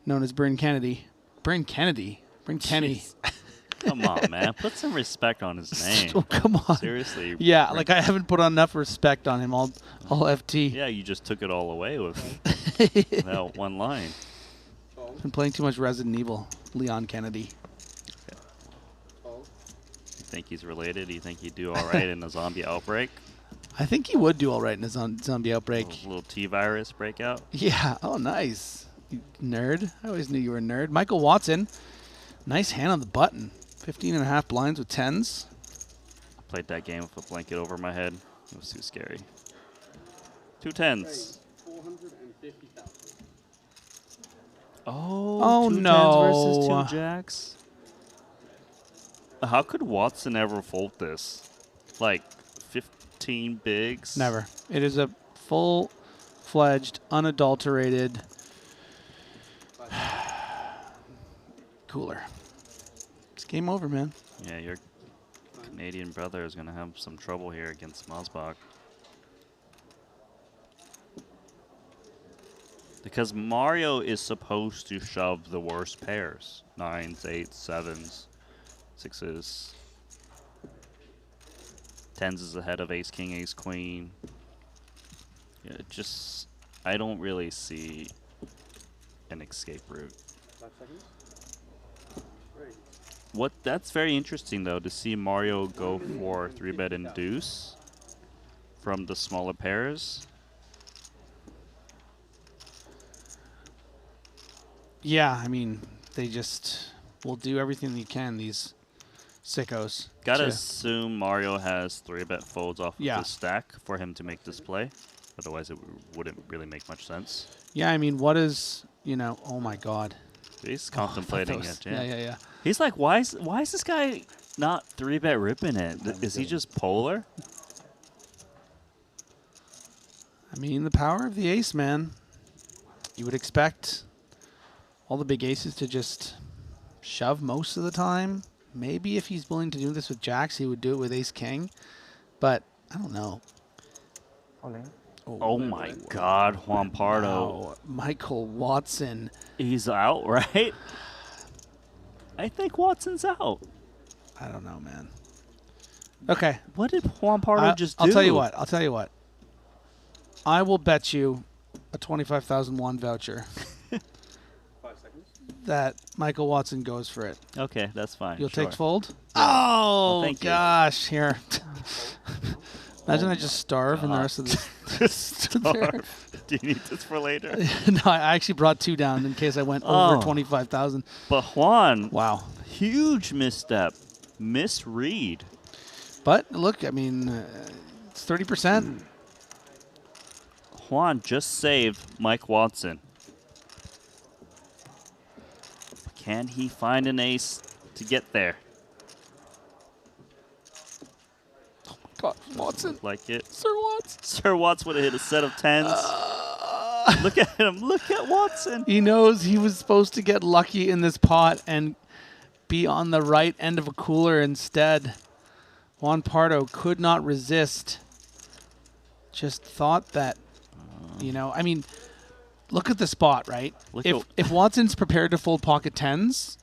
known as Bren Kennedy. Bren Kenney. Come on, man. Put some respect on his name. Oh, come on. Seriously. Yeah, like I haven't put on enough respect on him all FT. Yeah, you just took it all away with that one line. Been playing too much Resident Evil. Leon Kennedy. You think he's related? Do you think he'd do all right in a zombie outbreak? I think he would do all right in a zombie outbreak. A little T-virus breakout? Yeah. Oh, nice. You nerd. I always knew you were a nerd. Michael Watson. Nice hand on the button. 15.5 blinds with 10s. I played that game with a blanket over my head. It was too scary. 2 10s. Oh, 2 no. 10s versus 2 jacks. How could Watson ever fold this? Like 15 bigs? Never. It is a full-fledged, unadulterated cooler. It's game over, man. Yeah, your Canadian brother is going to have some trouble here against Mosbock. Because Mario is supposed to shove the worst pairs. 9s, 8s, 7s, 6s. 10s is ahead of ace, king, ace, queen. Yeah, just, I don't really see an escape route. 5 seconds. That's very interesting though, to see Mario go for 3-bet and deuce from the smaller pairs. Yeah, I mean, they just will do everything they can, these sickos. Gotta assume Mario has 3-bet folds off of Yeah. the stack for him to make this play. Otherwise, it wouldn't really make much sense. Yeah, I mean, what is, you know, oh my God. He's contemplating Those- it, yeah. Yeah. He's like, why is this guy not 3-bet ripping it? Is he just polar? I mean, the power of the ace, man. You would expect all the big aces to just shove most of the time. Maybe if he's willing to do this with jacks, he would do it with ace-king. But I don't know. Oh my God, Juan Pardo. Wow. Michael Watson. He's out, right? I think Watson's out. I don't know, man. Okay. What did Juan Pardo just do? I'll tell you what. I will bet you a 25,000 won voucher 5 seconds. that Michael Watson goes for it. Okay, that's fine. You'll sure. take fold? Well, Oh, thank you. gosh. Here. Imagine I just starve and the rest of the... Starve. Do you need this for later? No, I actually brought 2 down in case I went over 25,000. But Juan, Wow. huge misstep. Misread. But look, I mean, it's 30%. Juan just saved Mike Watson. Can he find an ace to get there? God, Watson. Like it. Sir Watson. Sir Watts would have hit a set of 10s. Look at him. Look at Watson. He knows he was supposed to get lucky in this pot and be on the right end of a cooler instead. Juan Pardo could not resist. Just thought that, you know, I mean, look at the spot, right? If Watson's prepared to fold pocket 10s,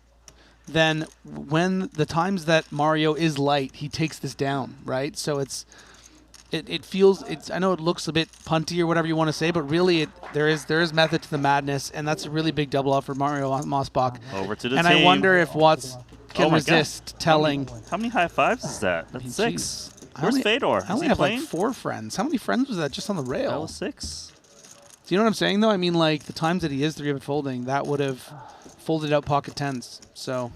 then when the times that Mario is light, he takes this down, right? So it feels, I know it looks a bit punty or whatever you want to say, but really there is method to the madness, and that's a really big double up for Mario Mosbock. Over to the and team. I wonder if Watts can resist telling. How many high fives is that? That's 6. Geez. Where's Fedor? I only have like 4 friends. How many friends was that just on the rail? That was 6. Do you know what I'm saying, though? I mean, like, the times that he is 3-bet folding, that would have folded out pocket 10s. So...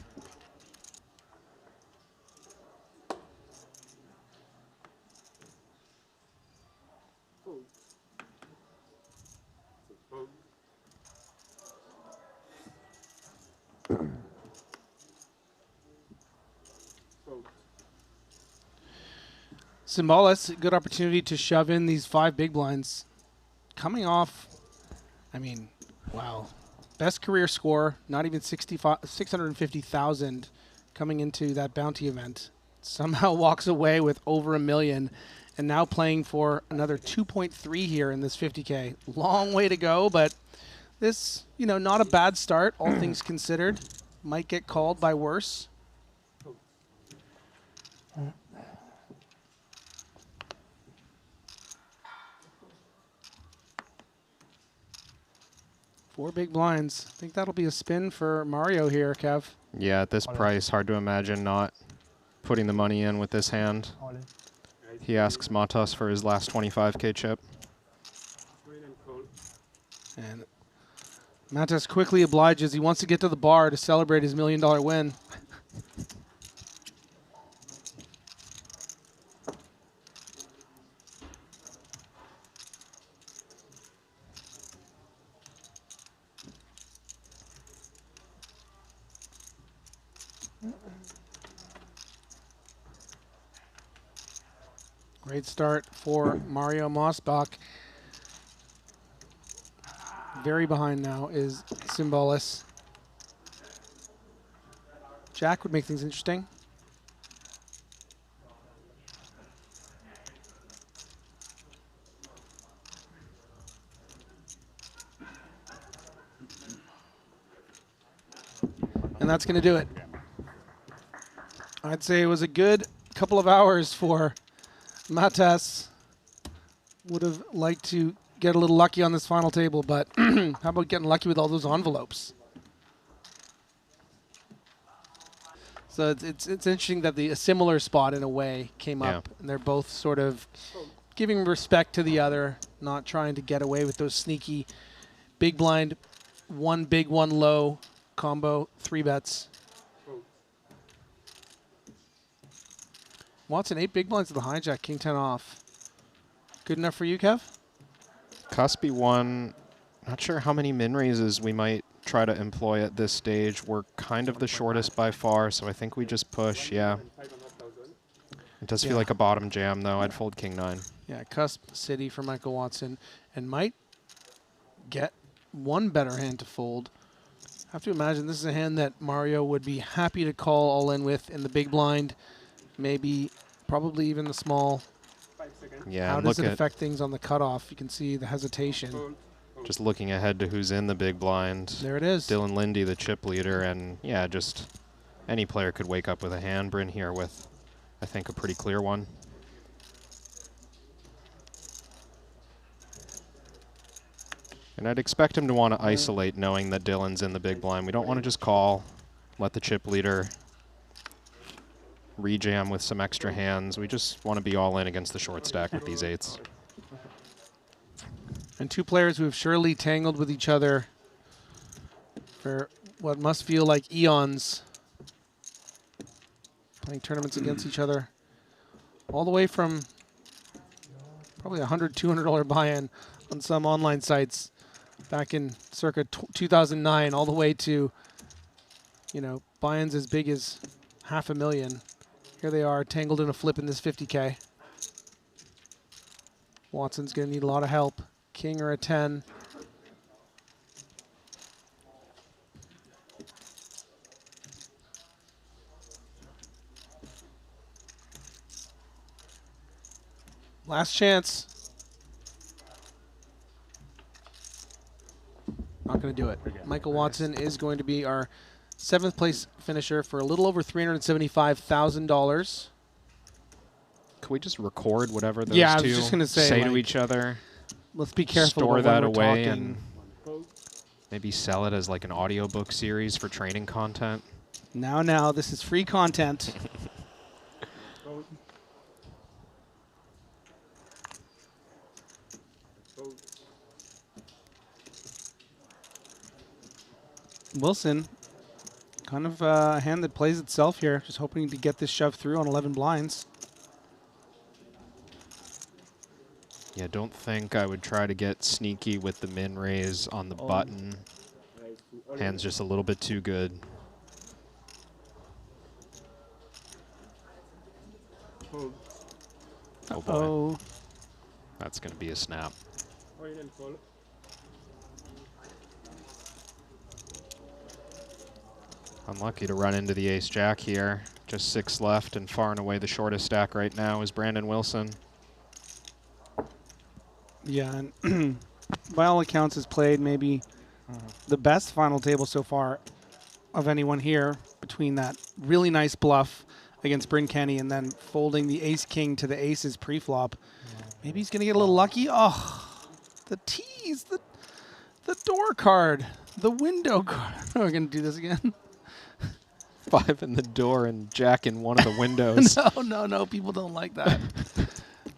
Symbolis, good opportunity to shove in these 5 big blinds. Coming off, I mean, wow. Best career score, not even 650,000 coming into that bounty event. Somehow walks away with over $1 million and now playing for another 2.3 here in this 50K. Long way to go, but This, you know, not a bad start, all things considered. Might get called by worse. Four big blinds. I think that'll be a spin for Mario here, Kev. Yeah, at this price, hard to imagine not putting the money in with this hand. He asks Matas for his last 25K chip. And Matas quickly obliges. He wants to get to the bar to celebrate his $1 million win. Great start for Mario Mosbock. Very behind now is Symbolis. Jack would make things interesting. And that's going to do it. I'd say it was a good couple of hours for Matas. Would have liked to get a little lucky on this final table, but how about getting lucky with all those envelopes? So it's interesting that a similar spot in a way came up, and they're both sort of giving respect to the other, not trying to get away with those sneaky big blind, one big, one low combo, 3 bets. Watson, 8 big blinds to the hijack, king 10 off. Good enough for you, Kev? Cuspy one, not sure how many min raises we might try to employ at this stage. We're kind of the shortest by far, so I think we just push, yeah. It does feel like a bottom jam, though. I'd fold king 9. Yeah, cusp city for Michael Watson, and might get one better hand to fold. I have to imagine this is a hand that Mario would be happy to call all in with in the big blind, maybe, probably even the small. Yeah, how does it affect things on the cutoff? You can see the hesitation. Just looking ahead to who's in the big blind. There it is. Dylan Linde, the chip leader, and yeah, just any player could wake up with a hand. Bren here with, I think, a pretty clear one. And I'd expect him to want to isolate knowing that Dylan's in the big blind. We don't want to just call, let the chip leader rejam with some extra hands. We just want to be all in against the short stack with these 8s. And two players who have surely tangled with each other for what must feel like eons. Playing tournaments against each other. All the way from probably $100, $200 buy-in on some online sites back in circa 2009, all the way to, you know, buy-ins as big as $500,000. Here they are, tangled in a flip in this 50K. Watson's going to need a lot of help. King or a 10. Last chance. Not going to do it. Michael Watson is going to be our 7th place finisher for a little over $375,000. Can we just record whatever those I was two just gonna say, to like, each other? Let's be careful. Store about that when we're away talking. and maybe sell it as like an audiobook series for training content. Now, this is free content. Wilson, kind of a hand that plays itself here, just hoping to get this shoved through on 11 blinds. Yeah, don't think I would try to get sneaky with the min raise on the button. Hand's just a little bit too good. Oh boy. Oh. That's going to be a snap. Unlucky to run into the ace-jack here. Just 6 left, and far and away the shortest stack right now is Brandon Wilson. Yeah, and by all accounts has played maybe the best final table so far of anyone here between that really nice bluff against Bren Kenney and then folding the ace-king to the aces pre-flop. Maybe he's going to get a little lucky. Oh, the tease, the door card, the window card. We're going to do this again. 5 in the door and jack in one of the windows. No. People don't like that.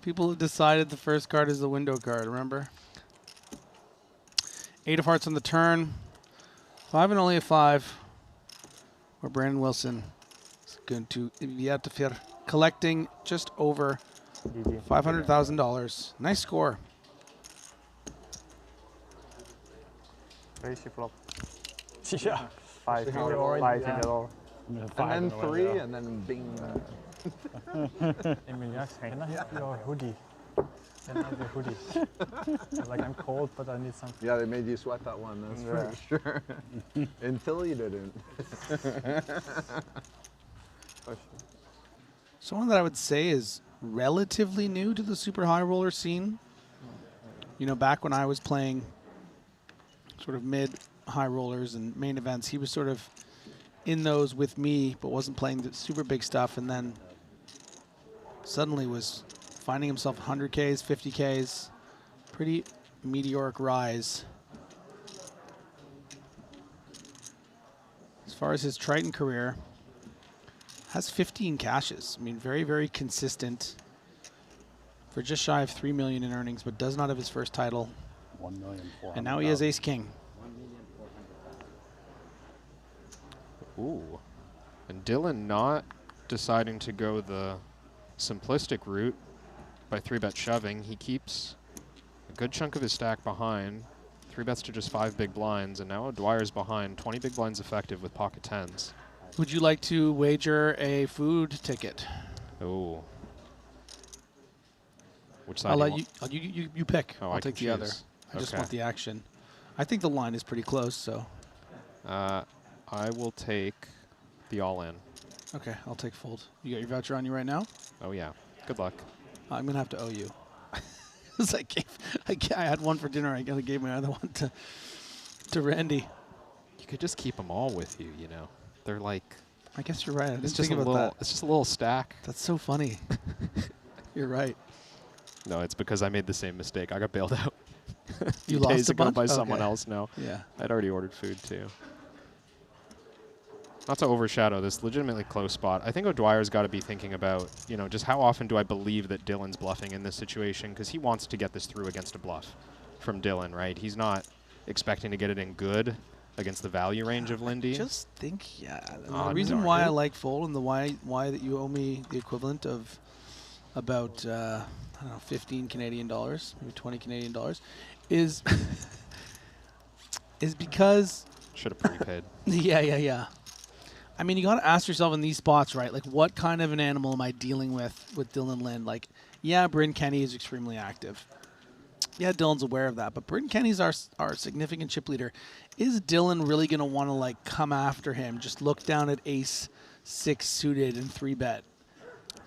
People have decided the first card is the window card, remember? 8 of hearts on the turn. 5 and only a 5. Where Brandon Wilson is going to Vietafir, collecting just over $500,000. Nice score. Raise your flop. Yeah. 5 in the door. 5 in the door. And then 3, and then bing. Emilia, can I have your hoodie? Can I have your hoodie? Like, I'm cold, but I need something. Yeah, they made you sweat that one, that's for sure. Until you didn't. Someone that I would say is relatively new to the super high roller scene. You know, back when I was playing sort of mid high rollers and main events, he was sort of in those with me, but wasn't playing the super big stuff, and then suddenly was finding himself 100Ks, 50Ks, pretty meteoric rise. As far as his Triton career, has 15 cashes. I mean, very, very consistent for just shy of 3 million in earnings, but does not have his first title. 1,400,000. And now he has ace-king. Ooh. And Dylan not deciding to go the simplistic route by 3-bet shoving. He keeps a good chunk of his stack behind. 3-bets to just 5 big blinds, and now O'Dwyer's behind 20 big blinds effective with pocket tens. Would you like to wager a food ticket? Oh. Which side I'll do let want? you pick. Oh, I'll I take can the other. choose. I just Okay. want the action. I think the line is pretty close, so. I will take the all-in. Okay, I'll take fold. You got your voucher on you right now? Oh, yeah. Good luck. I'm going to have to owe you. Because I had one for dinner. I gave my other one to Randy. You could just keep them all with you, you know. They're like, I guess you're right. I it's didn't just think a about little, that. it's just a little stack. That's so funny. You're right. No, it's because I made the same mistake. I got bailed out. You days lost a ago bunch? by someone Okay. else. No, Yeah. I'd already ordered food too. Not to overshadow this legitimately close spot, I think O'Dwyer's got to be thinking about, you know, just how often do I believe that Dylan's bluffing in this situation? Because he wants to get this through against a bluff from Dylan, right? He's not expecting to get it in good against the value range of Linde. Just think, yeah. I mean, Oh, the reason darn why it. I like fold and the why that you owe me the equivalent of about I don't know, 15 Canadian dollars, maybe 20 Canadian dollars, is because Should have prepaid. yeah. I mean, you got to ask yourself in these spots, right? Like, what kind of an animal am I dealing with Dylan Linde? Like, yeah, Bren Kenney is extremely active. Yeah, Dylan's aware of that, but Bren Kenney's our significant chip leader. Is Dylan really going to want to, like, come after him, just look down at ace-6 suited and 3-bet?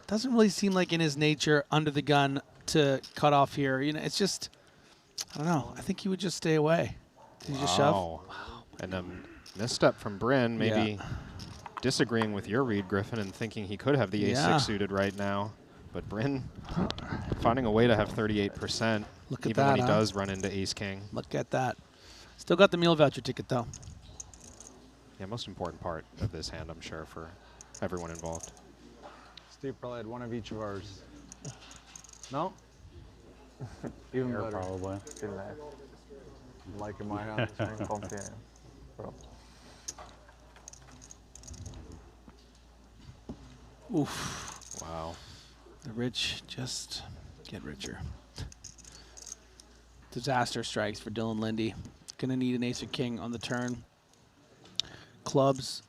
Doesn't really seem like in his nature, under the gun, to cut off here. You know, it's just, I don't know. I think he would just stay away. Did he just shove? Wow. And a misstep from Bren, maybe disagreeing with your read, Griffin, and thinking he could have the ace-6 suited right now. But Bren finding a way to have 38%, Look at even that, when he huh? does run into ace-king. Look at that. Still got the meal voucher ticket, though. Yeah, most important part of this hand, I'm sure, for everyone involved. Steve probably had one of each of ours. No? Even Here, better. probably. Still left. I'm liking my hand. Confident. Bro. Oof. Wow. The rich just get richer. Disaster strikes for Dylan Linde. Gonna need an ace or king on the turn. Clubs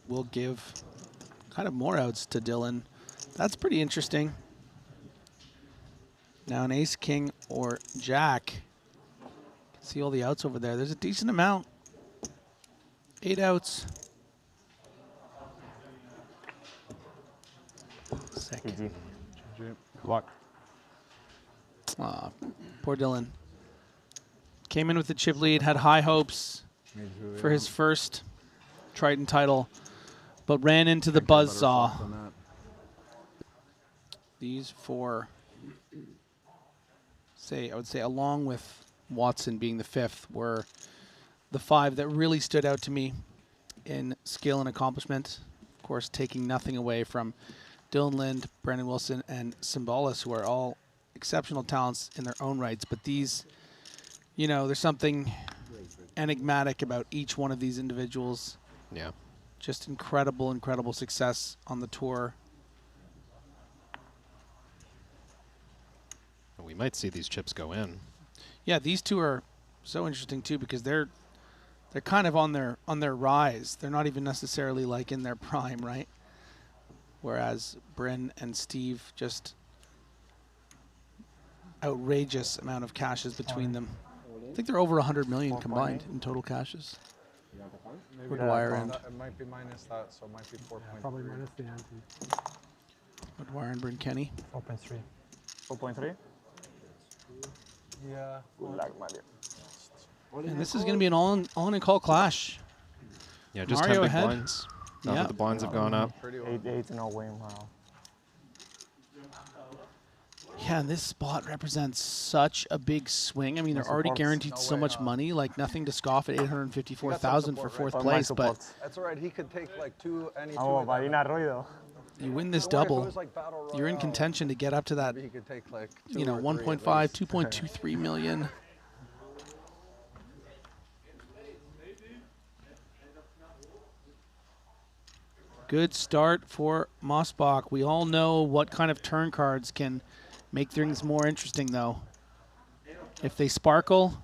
will give kind of more outs to Dylan. That's pretty interesting. Now an ace, king, or jack. See all the outs over there. There's a decent amount. 8 outs. Second. GG. Luck. Aw, poor Dylan. Came in with the chip lead, had high hopes for his first Triton title, but ran into the buzzsaw. These four, I would say, along with Watson being the fifth, were the five that really stood out to me in skill and accomplishment. Of course, taking nothing away from Dylan Linde, Brandon Wilson, and Symbolis, who are all exceptional talents in their own rights. But these, you know, there's something enigmatic about each one of these individuals. Yeah. Just incredible, incredible success on the tour. We might see these chips go in. Yeah, these two are so interesting too because they're kind of on their rise. They're not even necessarily like in their prime, right? Whereas Bren and Steve, just outrageous amount of cashes between them. I think they're over 100 million combined in total cashes. With Wire and It might be minus that, so it might be 4.3. Probably minus the ante. with Wire and Bren Kenney. 4.3. 4.3. Yeah. Good luck, Mario. And this is going to be an all-in call clash. Yeah, just Mario 10 big ahead. blinds. Now Yeah. that the blinds have gone up. Pretty well. 8 no win. Wow. Yeah, and this spot represents such a big swing. I mean, they're already supports. guaranteed No so way, much huh? money, like nothing to scoff at 854,000 for support, fourth right? place, but That's all right. He could take like any two. Oh, of them. Marina Ruido. you win this So what if it double, was like Battle you're in Royale? contention to get up to that, Maybe he could take like you know, 1.5, 2.23 million. Good start for Mosbock. We all know what kind of turn cards can make things more interesting, though. If they sparkle,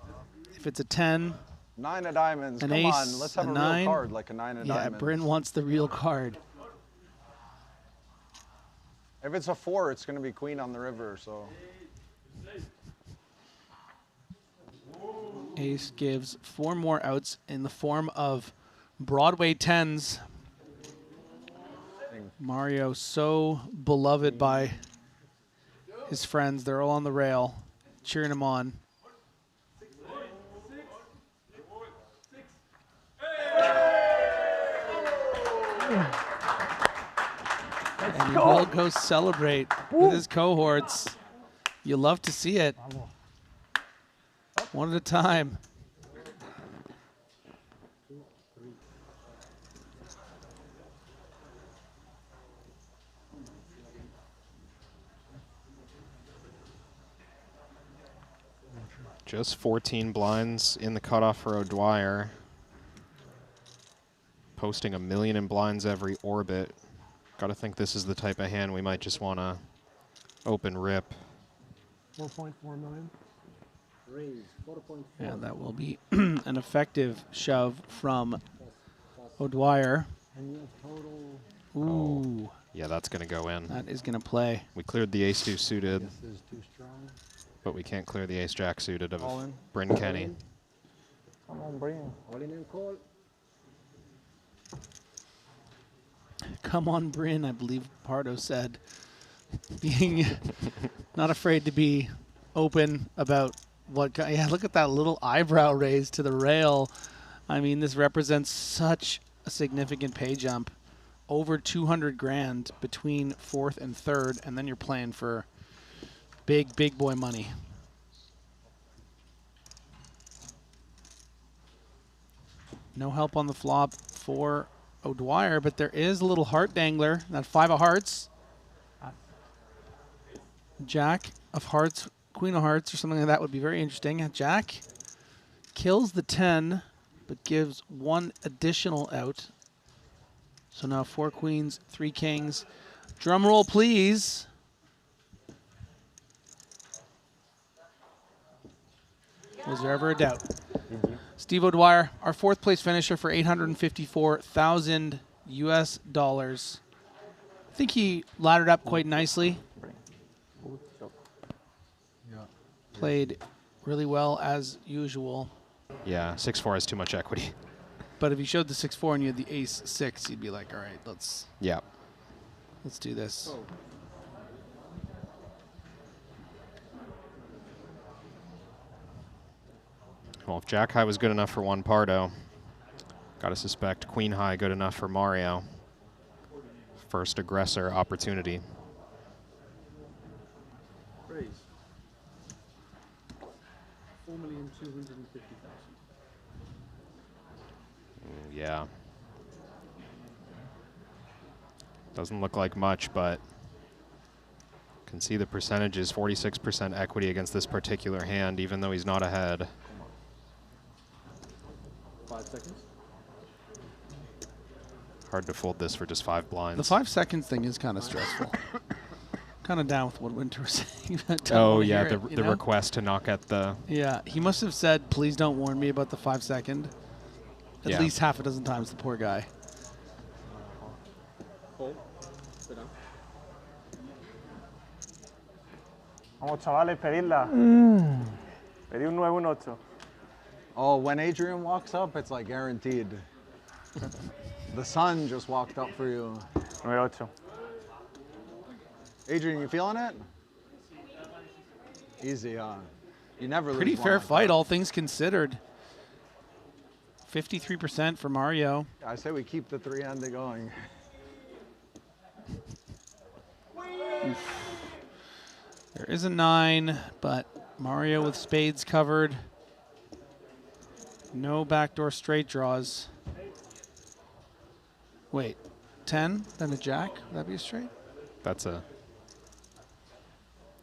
if it's a 10, 9 of diamonds. An Come ace, on, let's have a a nine. real card like a 9 of yeah, diamonds. Bren wants the real card. If it's a 4, it's going to be queen on the river. So Ace gives 4 more outs in the form of Broadway 10s. Mario so beloved by his friends. They're all on the rail, cheering him on. And he will go celebrate with his cohorts. You love to see it. One at a time. Just 14 blinds in the cutoff for O'Dwyer. Posting 1 million in blinds every orbit. Got to think this is the type of hand we might just want to open rip. 4.4 million. Yeah, that will be an effective shove from O'Dwyer. Ooh, Yeah, that's going to go in. that is going to play. We cleared the ace-2 suited, but we can't clear the ace-jack suited of Bren Kenney. Come on, Bren. Come on, Bren, I believe Pardo said. Being not afraid to be open about what. Yeah, look at that little eyebrow raise to the rail. I mean, this represents such a significant pay jump. Over 200 grand between fourth and third, and then you're playing for big, big boy money. No help on the flop for O'Dwyer, but there is a little heart dangler. That 5 of hearts. Jack of hearts, queen of hearts, or something like that would be very interesting. Jack kills the 10, but gives 1 additional out. So now 4 queens, 3 kings. Drum roll, please. Was there ever a doubt? Steve O'Dwyer, our 4th place finisher for $854,000 US dollars. I think he laddered up quite nicely. Played really well as usual. Yeah, 6-4 has too much equity. But if you showed the 6-4 and you had the ace-6, you'd be like, all right, let's Yeah. do this. Well, if Jack high was good enough for Juan Pardo, gotta suspect queen high good enough for Mario. First aggressor opportunity. Raise. 4,250,000. Yeah. Doesn't look like much, but can see the percentages, 46% equity against this particular hand, even though he's not ahead. 5 seconds. Hard to fold this for just 5 blinds. The 5 seconds thing is kind of stressful. Kind of down with what Winter was saying. Oh, yeah, the request to knock at the... Yeah, he must have said, please don't warn me about the 5 second. At least half a dozen times, the poor guy. Vamos, chavales, pedirla. Pedí un 9, un 8. Oh, when Adrian walks up, it's like guaranteed. The sun just walked up for you. 9, 8. Adrian, you feeling it? Easy, you never lose Pretty one fair like fight, that. all things considered. 53% for Mario. I say we keep the 3-handed going. There is a 9, but Mario with spades covered. No backdoor straight draws. Wait, 10, then a jack? Would that be a straight? That's a...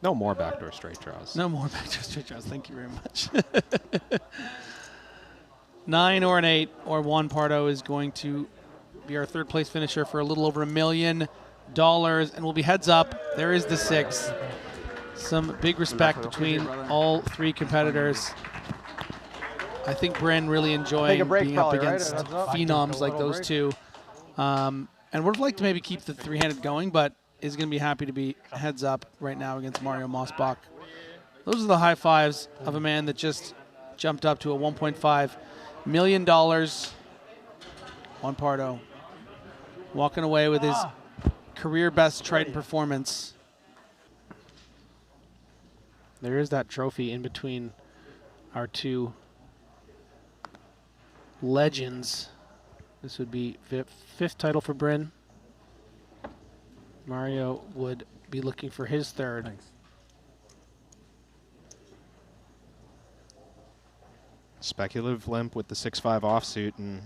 No more backdoor straight draws. No more backdoor straight draws. Thank you very much. 9 or an 8 or Juan Pardo is going to be our third place finisher for a little over $1 million, and we'll be heads up. There is the 6. Some big respect between all 3 competitors. I think Bren really enjoying being up against phenoms like those 2. And would have liked to maybe keep the 3-handed going, but is going to be happy to be heads up right now against Mario Mosbock. Those are the high fives of a man that just jumped up to a $1.5 million. Juan Pardo walking away with his career best Triton performance. There is that trophy in between our 2 legends. This would be 5th title for Bren. Mario would be looking for his 3rd. Thanks. Speculative limp with the 6-5 offsuit, and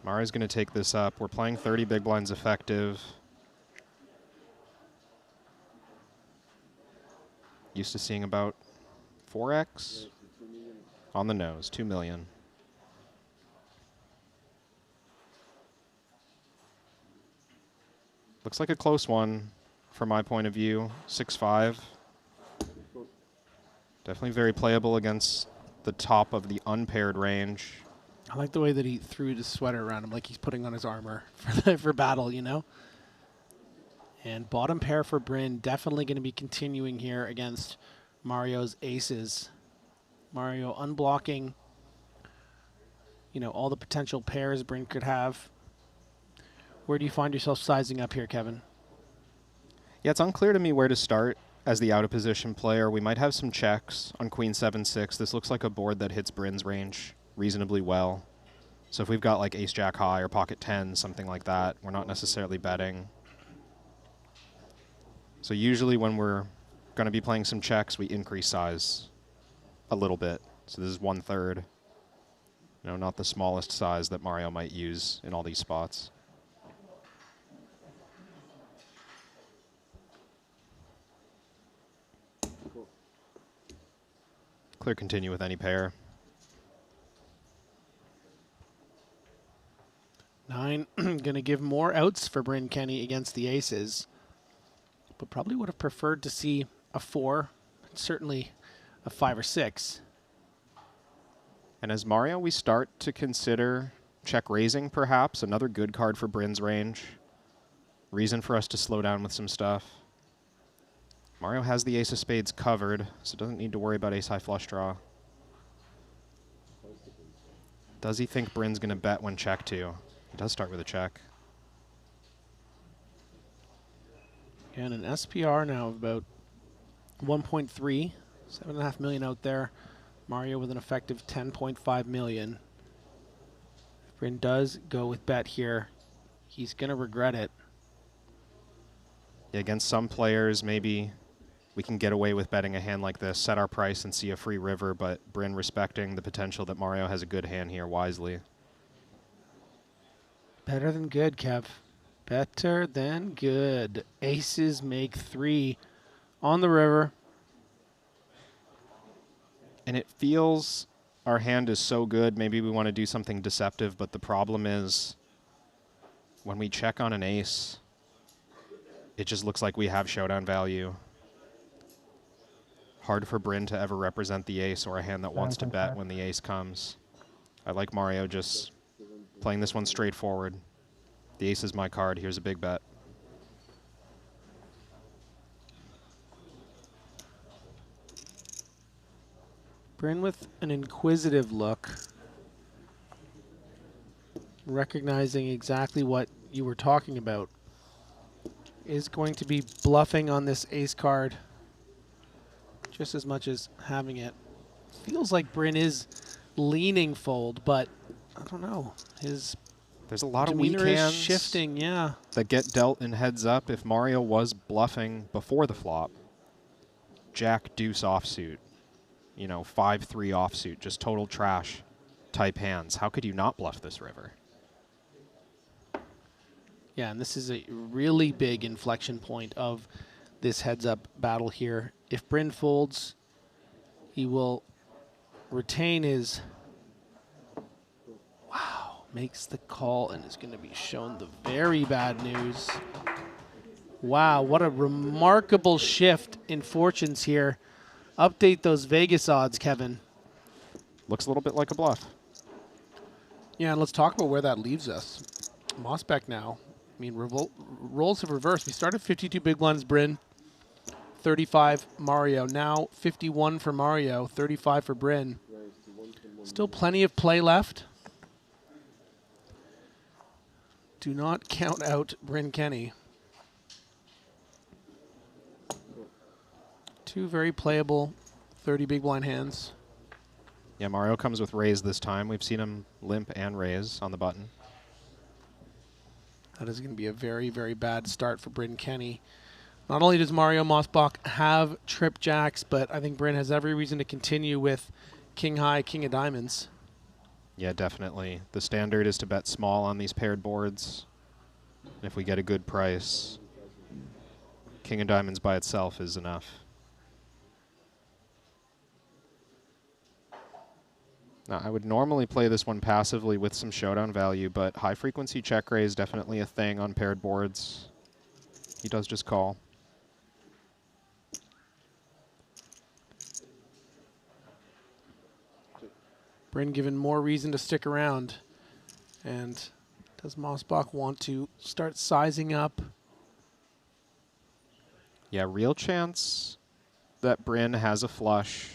Mario's going to take this up. We're playing 30 big blinds effective. Used to seeing about 4x on the nose, 2 million. Looks like a close one from my point of view, 6-5. Definitely very playable against the top of the unpaired range. I like the way that he threw his sweater around him like he's putting on his armor for battle, you know? And bottom pair for Bren, definitely going to be continuing here against Mario's aces. Mario unblocking, you know, all the potential pairs Bren could have. Where do you find yourself sizing up here, Kevin? Yeah, it's unclear to me where to start as the out-of-position player. We might have some checks on Queen 7-6. This looks like a board that hits Bren's range reasonably well. So if we've got like Ace-Jack high or Pocket 10, something like that, we're not necessarily betting. So usually when we're going to be playing some checks, we increase size a little bit. So this is 1/3. You know, not the smallest size that Mario might use in all these spots. Clear continue with any pair. 9, going to give more outs for Bren Kenney against the aces, but probably would have preferred to see a 4, certainly a 5 or 6. And as Mario, we start to consider check raising, perhaps. Another good card for Bren's range. Reason for us to slow down with some stuff. Mario has the ace of spades covered, so doesn't need to worry about ace high flush draw. Does he think Bren's going to bet when check 2? He does start with a check. And an SPR now of about 1.3, 7.5 million out there. Mario with an effective 10.5 million. If Bren does go with bet here, he's going to regret it. Yeah, against some players, maybe we can get away with betting a hand like this, set our price and see a free river, but Bren respecting the potential that Mario has a good hand here wisely. Better than good, Kev. Better than good. Aces make 3 on the river. And it feels our hand is so good, maybe we want to do something deceptive, but the problem is when we check on an ace, it just looks like we have showdown value. Hard for Bren to ever represent the ace or a hand that wants to bet when the ace comes. I like Mario just playing this one straightforward. The ace is my card. Here's a big bet. Bren with an inquisitive look, recognizing exactly what you were talking about, is going to be bluffing on this ace card just as much as having it. Feels like Bren is leaning fold, but I don't know. His There's a lot of weak demeanor is hands shifting, yeah. that get dealt in heads up. If Mario was bluffing before the flop, Jack deuce offsuit, you know, 5-3 offsuit, just total trash type hands. How could you not bluff this river? Yeah, and this is a really big inflection point of this heads-up battle here. If Bren folds, he will retain his... Wow, makes the call and is going to be shown the very bad news. Wow, what a remarkable shift in fortunes here. Update those Vegas odds, Kevin. Looks a little bit like a bluff. Yeah, and let's talk about where that leaves us. Mosbock now. I mean, roles have reversed. We started 52 big blinds, Bren. 35 Mario. Now 51 for Mario, 35 for Bren. Still plenty of play left. Do not count out Bren Kenney. Two very playable 30 big blind hands. Yeah, Mario comes with raise this time. We've seen him limp and raise on the button. That is going to be a very, very bad start for Bren Kenney. Not only does Mario Mosbock have trip jacks, but I think Bren has every reason to continue with king high, king of diamonds. Yeah, definitely. The standard is to bet small on these paired boards. And if we get a good price, king of diamonds by itself is enough. Now, I would normally play this one passively with some showdown value, but high frequency check raise definitely a thing on paired boards. He does just call. Bren given more reason to stick around. And does Mosbock want to start sizing up? Yeah, real chance that Bren has a flush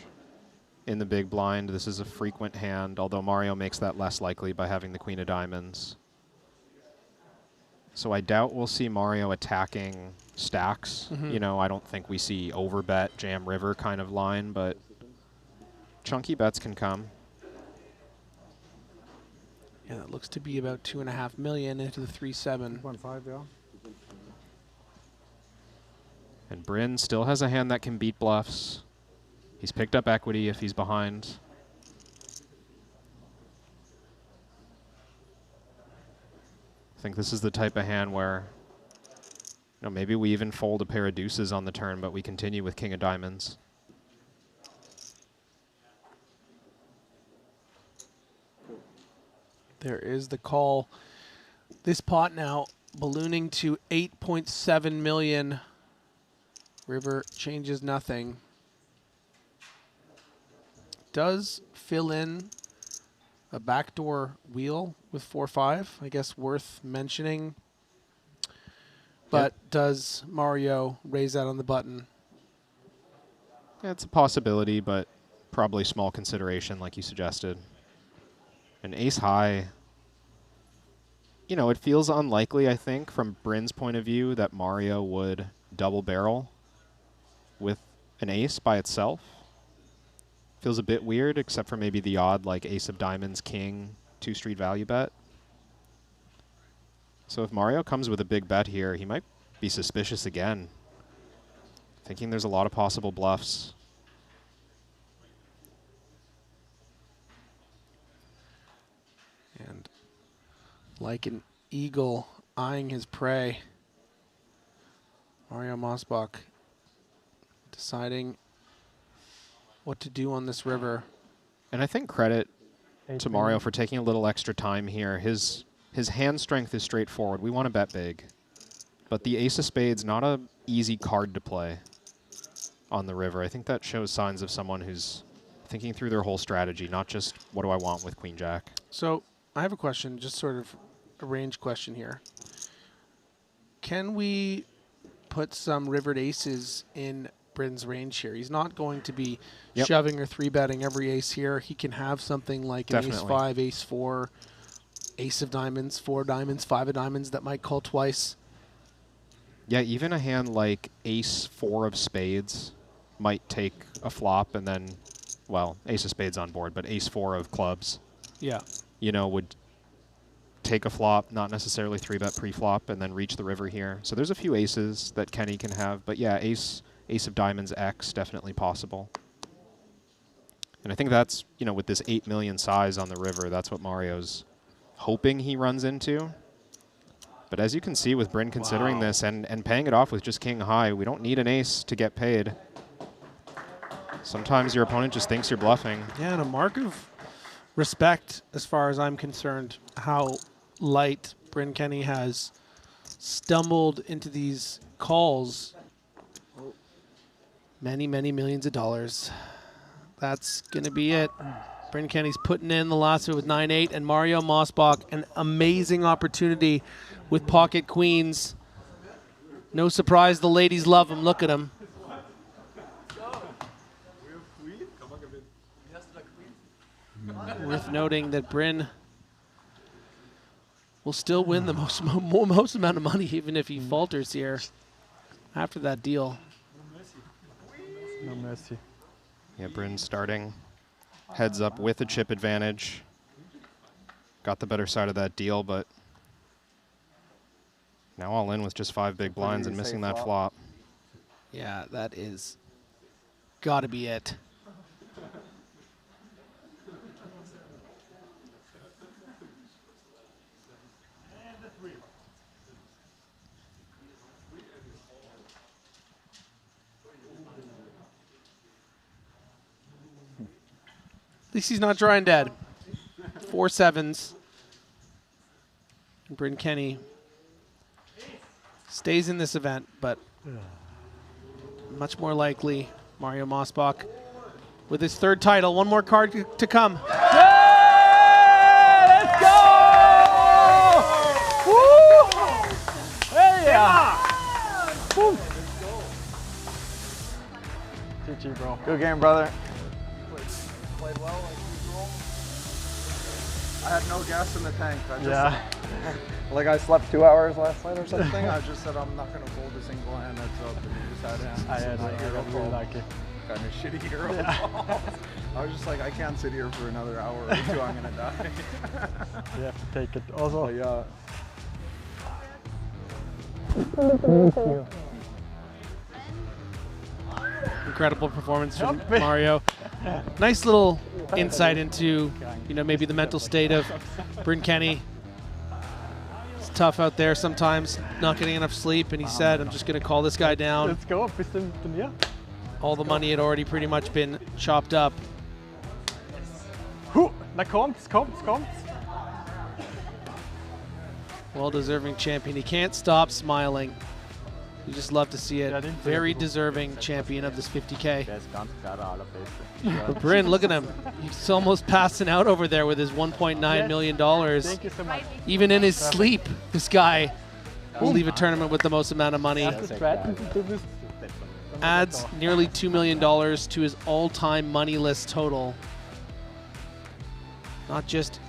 in the big blind. This is a frequent hand, although Mario makes that less likely by having the queen of diamonds. So I doubt we'll see Mario attacking stacks. You know, I don't think we see overbet, jam river kind of line, but chunky bets can come. Yeah, that looks to be about 2.5 million into the 3-7. 1.5, yeah. And Bren still has a hand that can beat bluffs. He's picked up equity if he's behind. I think this is the type of hand where, you know, maybe we even fold a pair of deuces on the turn, but we continue with king of diamonds. There is the call. This pot now ballooning to 8.7 million. River changes nothing. Does fill in a backdoor wheel with 4-5, I guess worth mentioning. But does Mario raise that on the button? Yeah, it's a possibility, but probably small consideration like you suggested. An ace high, you know, it feels unlikely, I think, from Bren's point of view that Mario would double barrel with an ace by itself. Feels a bit weird, except for maybe the odd like ace of diamonds, king, 2-street value bet. So if Mario comes with a big bet here, he might be suspicious again. Thinking there's a lot of possible bluffs. And like an eagle eyeing his prey, Mario Mosbock deciding what to do on this river. And I think credit Eight to million. Mario for taking a little extra time here. His hand strength is straightforward. We want to bet big. But the ace of spades, not a easy card to play on the river. I think that shows signs of someone who's thinking through their whole strategy, not just what do I want with queen jack. So I have a question, just sort of a range question here. Can we put some rivered aces in Bren's range here? He's not going to be shoving or 3-betting every ace here. He can have something like an Definitely. ace-5, ace-4, ace of diamonds, 4 diamonds, 5 of diamonds that might call twice. Yeah, even a hand like ace-4 of spades might take a flop and then, well, ace of spades on board, but ace-4 of clubs, Yeah. you know, would take a flop, not necessarily 3-bet pre-flop, and then reach the river here. So there's a few aces that Kenny can have, but yeah, ace of diamonds X, definitely possible. And I think that's, you know, with this 8 million size on the river, that's what Mario's hoping he runs into. But as you can see with Bren considering this and paying it off with just king high, we don't need an ace to get paid. Sometimes your opponent just thinks you're bluffing. Yeah, and a mark of respect, as far as I'm concerned, how light Bren Kenney has stumbled into these calls. Many, many millions of dollars. That's going to be it. Bren Kenney's putting in the last bit with 9-8, and Mario Mosbock, an amazing opportunity with pocket queens. No surprise, the ladies love him. Look at him. Worth noting that Bren will still win the most amount of money, even if he falters here after that deal. No mercy. Yeah, Bren starting heads up with a chip advantage. Got the better side of that deal, but now all in with just 5 big blinds and missing that flop. Yeah, that is got to be it. At least he's not dry and dead. 4 7s. And Bren Kenney stays in this event, but much more likely Mario Mosbock with his 3rd title. One more card to come. Yeah, let's go! Woo! Hey, yeah! Woo. GG, bro. Good game, brother. Played well, like usual. I had no gas in the tank. I just, like I slept 2 hours last night or something. I just said I'm not going to fold a single hand that's up, and you just had hands. I had like, I got really lucky. Kind of shitty hero. I was just like, I can't sit here for another hour or 2. I'm going to die. You have to take it also. Yeah. Thank you. Incredible performance from Mario. Nice little insight into, you know, maybe the mental state of Bren Kenney. It's tough out there sometimes, not getting enough sleep, and he said, I'm just going to call this guy down. Let's go. Bisschen Turnier. All the money had already pretty much been chopped up. Na kommt's. Well-deserving champion. He can't stop smiling. You just love to see it. Yeah, I didn't Very think deserving champion of this 50K. Der ist ganz klar der Allerbeste. But Bren, look at him. He's almost passing out over there with his $1.9 million. Thank you so much. Even in his sleep, this guy will leave a tournament with the most amount of money. Erste Triton, du bist. Adds nearly $2 million to his all-time money list total. Not just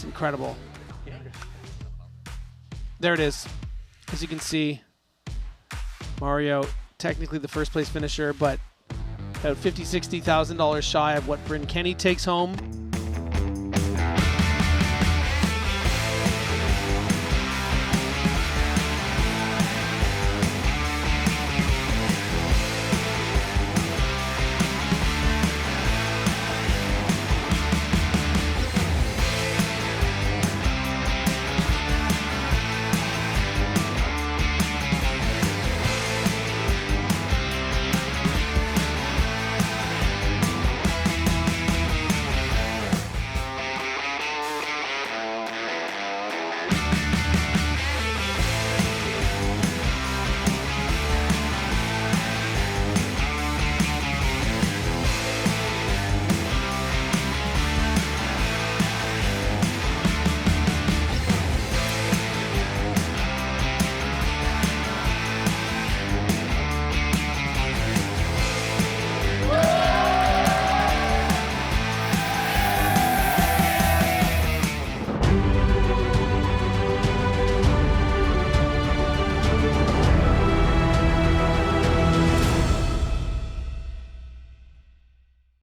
incredible. There it is. As you can see, Mario, technically the first place finisher, but About $50,000, $60,000 shy of what Bren Kenney takes home.